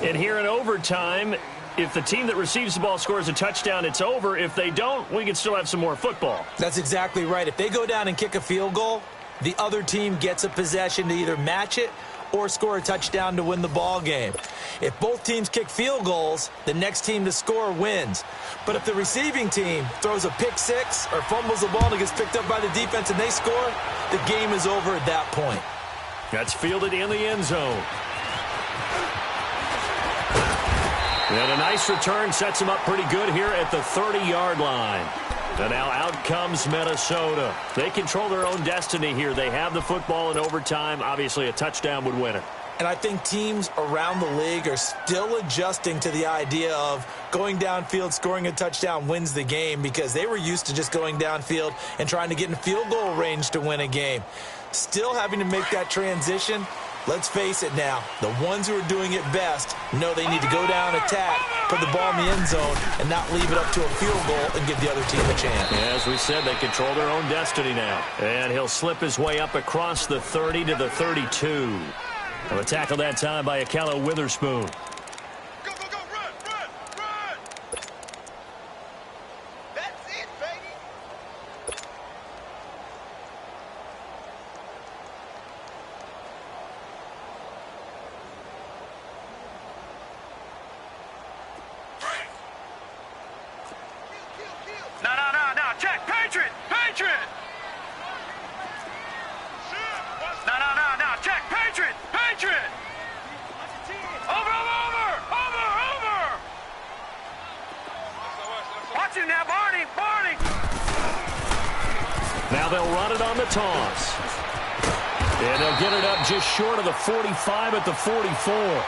And here in overtime, if the team that receives the ball scores a touchdown, it's over. If they don't, we can still have some more football. That's exactly right. If they go down and kick a field goal, the other team gets a possession to either match it or score a touchdown to win the ball game. If both teams kick field goals, the next team to score wins. But if the receiving team throws a pick six or fumbles the ball and it gets picked up by the defense and they score, the game is over at that point. That's fielded in the end zone. And a nice return sets him up pretty good here at the 30-yard line. And now out comes Minnesota. They control their own destiny here. They have the football in overtime. Obviously, a touchdown would win it. And I think teams around the league are still adjusting to the idea of going downfield, scoring a touchdown wins the game, because they were used to just going downfield and trying to get in field goal range to win a game. Still having to make that transition. Let's face it now, the ones who are doing it best know they need to go down, attack, put the ball in the end zone, and not leave it up to a field goal and give the other team a chance. As we said, they control their own destiny now. And he'll slip his way up across the 30 to the 32. A tackle that time by Akello Witherspoon. Go, go, go, run, run, run! That's it, baby! No, check, Patriot, Patriot! No, check, Patriot, Patriot! Over! Watch him now, Barney! Now they'll run it on the toss. And they'll get it up just short of the 45 at the 44.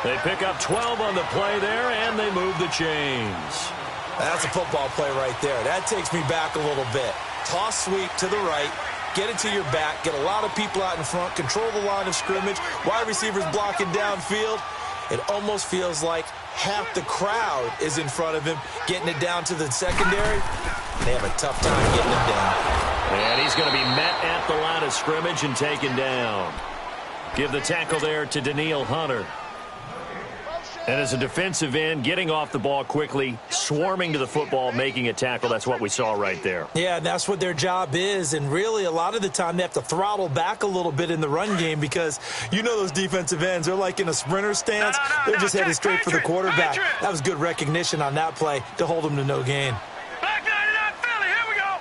They pick up 12 on the play there, and they move the chains. That's a football play right there. That takes me back a little bit. Toss sweep to the right. Get it to your back. Get a lot of people out in front. Control the line of scrimmage. Wide receivers blocking downfield. It almost feels like half the crowd is in front of him, getting it down to the secondary. They have a tough time getting him down. And he's going to be met at the line of scrimmage and taken down. Give the tackle there to Daniil Hunter. And as a defensive end, getting off the ball quickly, swarming to the football, making a tackle, that's what we saw right there. Yeah, that's what their job is. And really, a lot of the time, they have to throttle back a little bit in the run game, because you know those defensive ends, they're like in a sprinter stance. They're just headed straight for the quarterback. That was good recognition on that play to hold them to no gain. Back 99 Philly, here we go!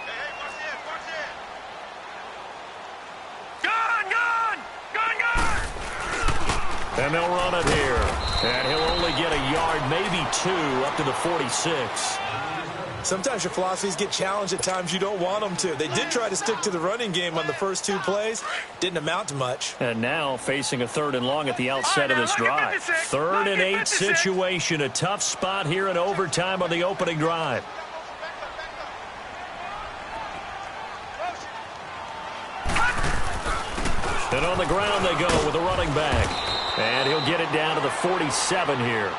Hey, watch this! Gun! And they'll run it here. And he'll only get a yard, maybe two, up to the 46. Sometimes your philosophies get challenged at times you don't want them to. They did try to stick to the running game on the first two plays. Didn't amount to much. And now facing a 3rd and long at the outset of this drive. 3rd and 8 situation. A tough spot here in overtime on the opening drive. And on the ground they go with a running back. And he'll get it down to the 47 here.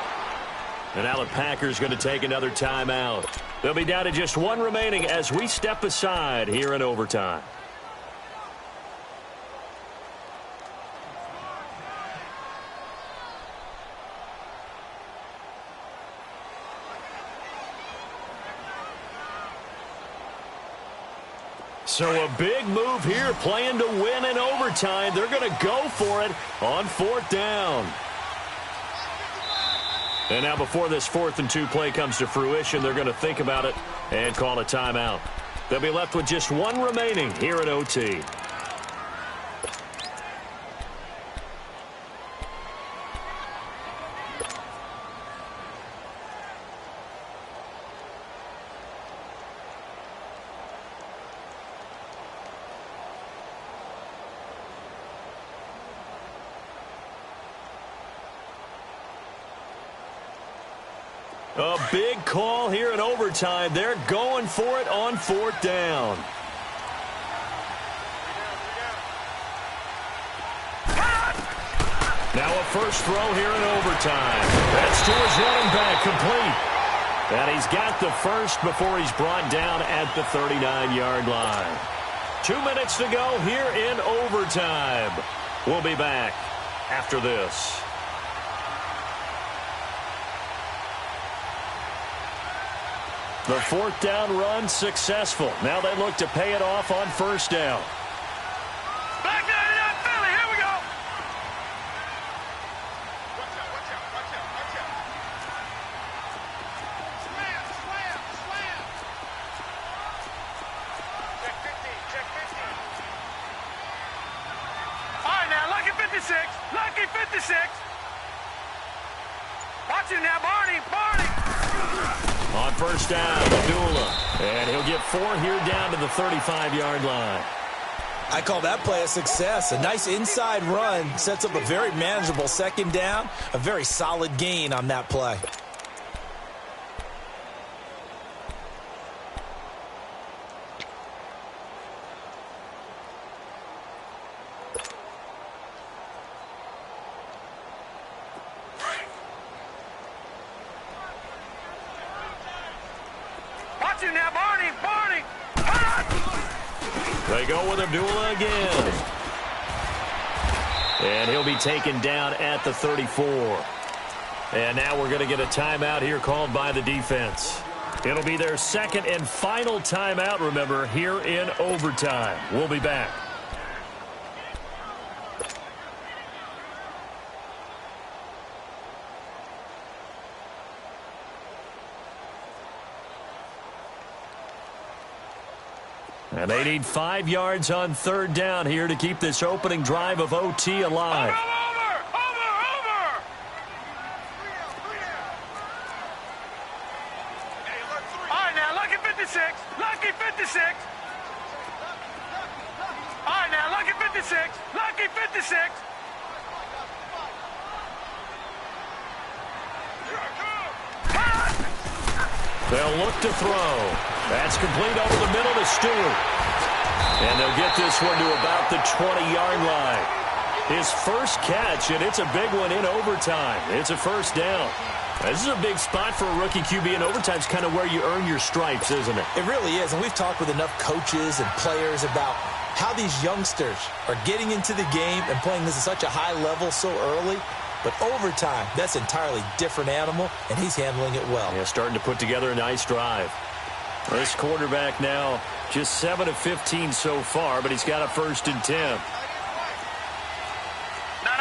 And now the Packers going to take another timeout. They'll be down to just one remaining as we step aside here in overtime. So a big move here, playing to win in overtime. They're going to go for it on 4th down. And now before this 4th and 2 play comes to fruition, they're going to think about it and call a timeout. They'll be left with just one remaining here at OT. A big call here in overtime. They're going for it on 4th down. Now a first throw here in overtime. That's to his running back, complete. And he's got the first before he's brought down at the 39-yard line. 2 minutes to go here in overtime. We'll be back after this. The fourth down run successful. Now they look to pay it off on first down. Back 99 Philly, here we go. Slam, slam, slam. Check 50, check 50. All right, now, lucky 56, lucky 56. Watch it now, Barney, Barney. On first down, Abdullah. And he'll get 4 here down to the 35-yard line. I call that play a success. A nice inside run sets up a very manageable second down. A very solid gain on that play. Now, Barney, Barney. They go with Abdullah again. And he'll be taken down at the 34. And now we're going to get a timeout here called by the defense. It'll be their second and final timeout, remember, here in overtime. We'll be back. And they need 5 yards on third down here to keep this opening drive of OT alive. Over! All right, now, lucky 56, lucky 56. All right, now, lucky 56, lucky 56. They'll look to throw. That's complete over the middle to Stewart. And they'll get this one to about the 20-yard line. His first catch, and it's a big one in overtime. It's a first down. This is a big spot for a rookie QB, and overtime is kind of where you earn your stripes, isn't it? It really is, and we've talked with enough coaches and players about how these youngsters are getting into the game and playing this at such a high level so early. But overtime, that's an entirely different animal, and he's handling it well. Yeah, starting to put together a nice drive. This quarterback now just 7 of 15 so far, but he's got a 1st and 10. No.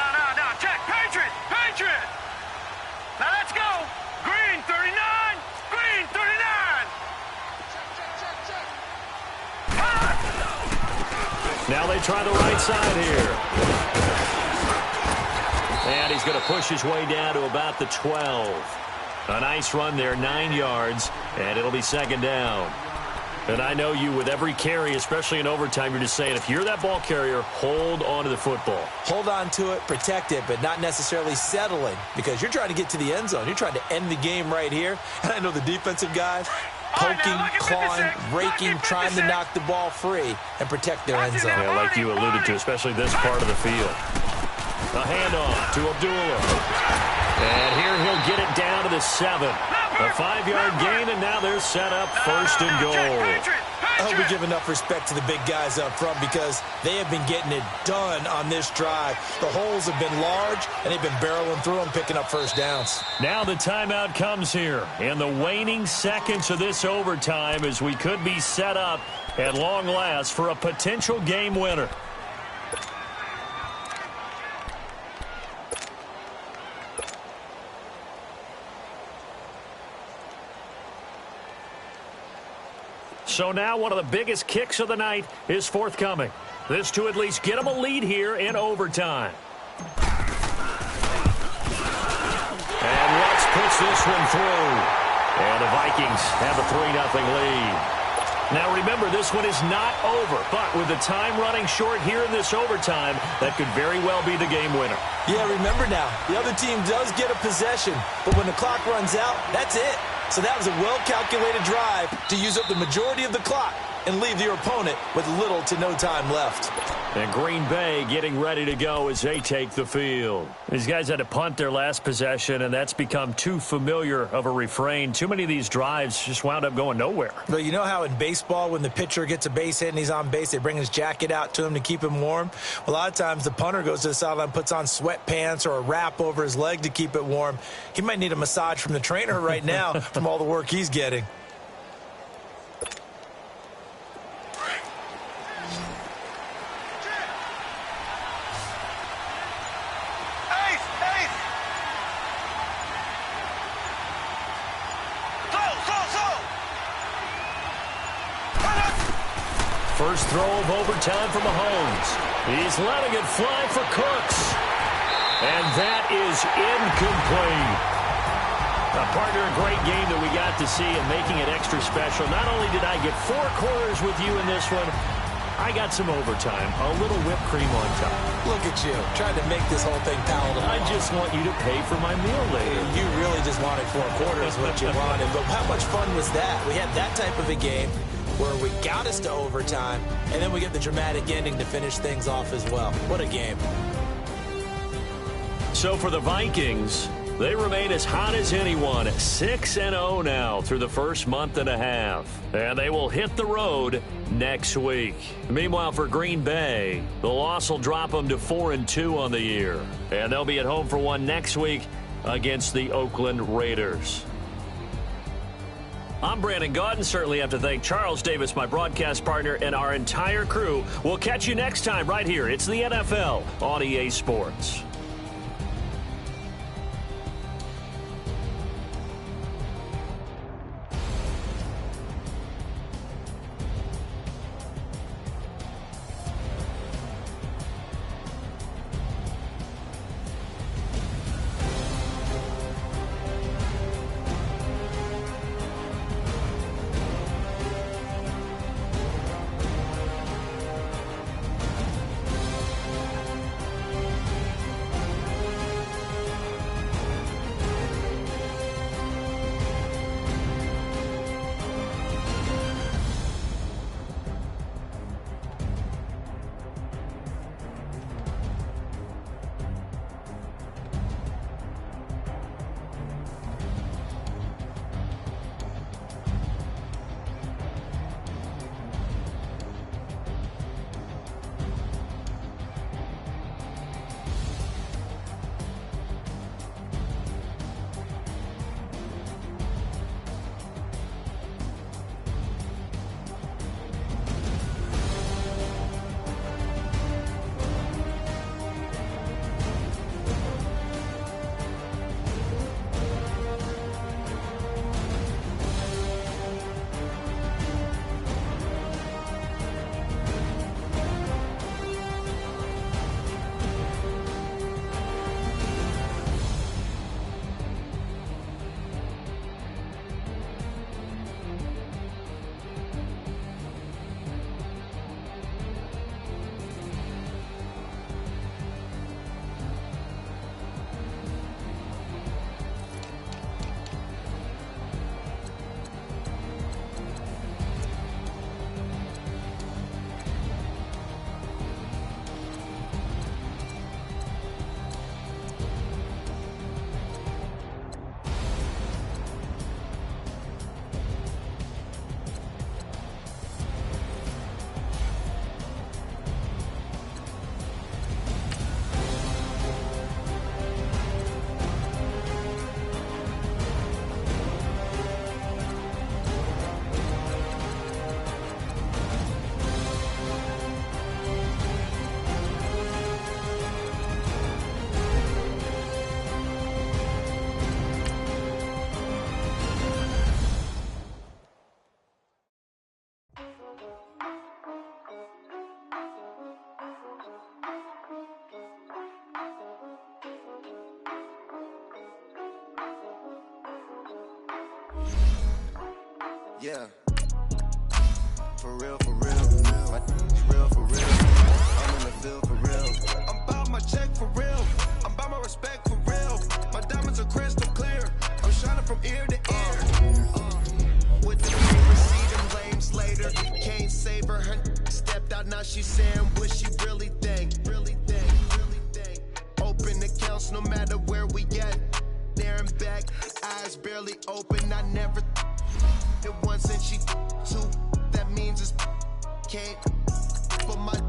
Check. Patriot. Now let's go. Green 39. Green 39. Now they try the right side here. And he's going to push his way down to about the 12. A nice run there, 9 yards, and it'll be second down. And I know you, with every carry, especially in overtime, you're just saying, if you're that ball carrier, hold on to the football. Hold on to it, protect it, but not necessarily settling, because you're trying to get to the end zone. You're trying to end the game right here. And I know the defensive guys poking, clawing, raking, trying to knock the ball free and protect their end zone. Yeah, like you alluded to, especially this part of the field. A handoff to Abdullah. And here he'll get it down to the 7. A 5-yard gain, and now they're set up 1st and goal. I hope we give enough respect to the big guys up front, because they have been getting it done on this drive. The holes have been large, and they've been barreling through them, picking up first downs. Now the timeout comes here in the waning seconds of this overtime, as we could be set up at long last for a potential game winner. So now one of the biggest kicks of the night is forthcoming. This to at least get them a lead here in overtime. And Lutz puts this one through. And the Vikings have a 3-0 lead. Now remember, this one is not over, but with the time running short here in this overtime, that could very well be the game winner. Yeah, remember now, the other team does get a possession, but when the clock runs out, that's it. So that was a well-calculated drive to use up the majority of the clock and leave your opponent with little to no time left. And Green Bay getting ready to go as they take the field. These guys had to punt their last possession, and that's become too familiar of a refrain. Too many of these drives just wound up going nowhere. But you know how in baseball, when the pitcher gets a base hit and he's on base, they bring his jacket out to him to keep him warm? A lot of times the punter goes to the sideline, puts on sweatpants or a wrap over his leg to keep it warm. He might need a massage from the trainer right now from all the work he's getting. First throw of overtime for Mahomes. He's letting it fly for Cooks. And that is incomplete. Partner, a great game that we got to see and making it extra special. Not only did I get 4 quarters with you in this one, I got some overtime, a little whipped cream on top. Look at you, trying to make this whole thing palatable. I just want you to pay for my meal later. You really just wanted 4 quarters, what you wanted. But how much fun was that? We had that type of a game where we got us to overtime, and then we get the dramatic ending to finish things off as well. What a game. So for the Vikings, they remain as hot as anyone, 6-0 now through the first month and a half. And they will hit the road next week. Meanwhile, for Green Bay, the loss will drop them to 4-2 on the year. And they'll be at home for one next week against the Oakland Raiders. I'm Brandon Gaudin. Certainly have to thank Charles Davis, my broadcast partner, and our entire crew. We'll catch you next time right here. It's the NFL on EA Sports. Yeah. For real, for real. My real, for real. I'm in the field for real. I'm about my check for real. I'm about my respect for real. My diamonds are crystal clear. I'm shining from ear to ear. With the receive them lames later. Can't she saying what she really think. Open accounts no matter where we at. There and back, eyes barely open. I never it once and she two. That means it's can't. For my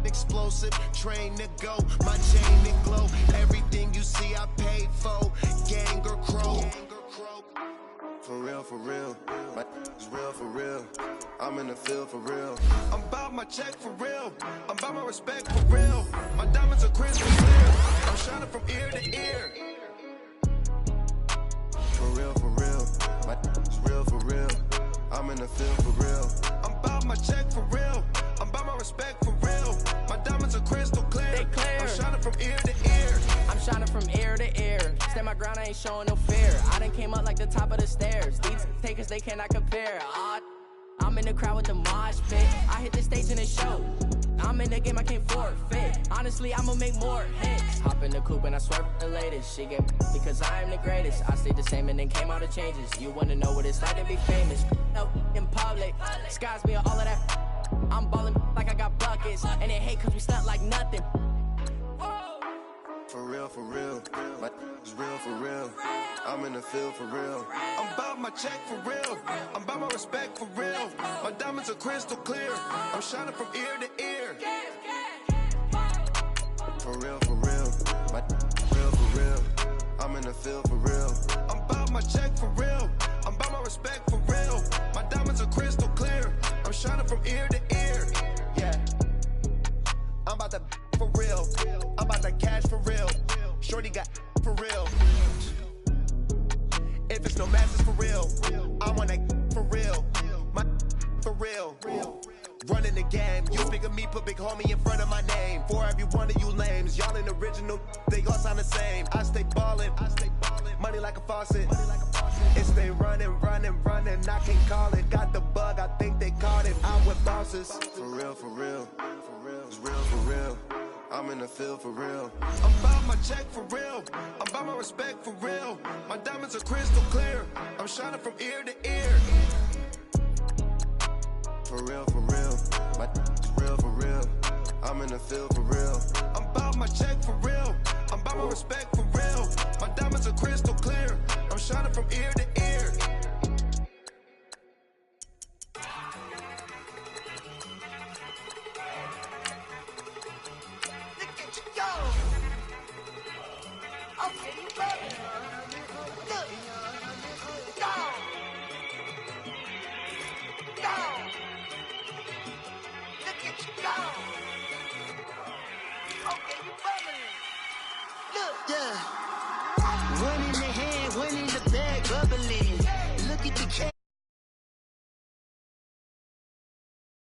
explosive train to go, my chain to glow. Everything you see I paid for. Gang or crow. For real, my is real for real. I'm in the field for real. I'm about my check for real. I'm about my respect for real. My diamonds are crystal clear. I'm shining from ear to ear. For real, my is real for real. I'm in the field for real. I'm about my check for real. I'm about my respect for real. My diamonds are crystal clear. They clear. I'm shining from ear to ear. I'm shining from ear to ear. Stand my ground, I ain't showing no fear. I done came up like the top of the stairs. These takers, they cannot compare. I'm in the crowd with the mosh pit. I hit the stage and it show. I'm in the game, I can't forfeit. Honestly, I'ma make more hits. Hop in the coupe and I swerve the latest. She get because I am the greatest. I stayed the same and then came out of changes. You wanna know what it's like to be famous? No, in public, skies me all of that. I'm ballin' like I got buckets. And they hate cause we stunt like nothing. For real, my is real for real. I'm in the field for real. I'm about my check for real. I'm about my respect for real. My diamonds are crystal clear. I'm shining from ear to ear. For real, my is real for real. I'm in the field for real. I'm about my check for real. I'm about my respect for real. My diamonds are crystal clear. I'm shining from ear to ear. Yeah, I'm about to for real. I'm about to cash for real. Shorty got for real. If it's no masters for real, I want that for real. My for real. Running the game. You speak of me, put big homie in front of my name. For every one of you lames, y'all ain't original. They all sound the same. I stay ballin'. Money like a faucet. It stay running. I can't call it. Got the bug, I think they caught it. I'm with bosses. For real. It's real for real. I'm in the field for real. I'm about my check for real. I'm about my respect for real. My diamonds are crystal clear. I'm shining from ear to ear. For real. My is real for real. I'm in the field for real. I'm about my check for real. I'm about my respect for real. My diamonds are crystal clear. I'm shining from ear to ear. Yeah. One in the hand, one in the bag, bubbling. Look at the cat.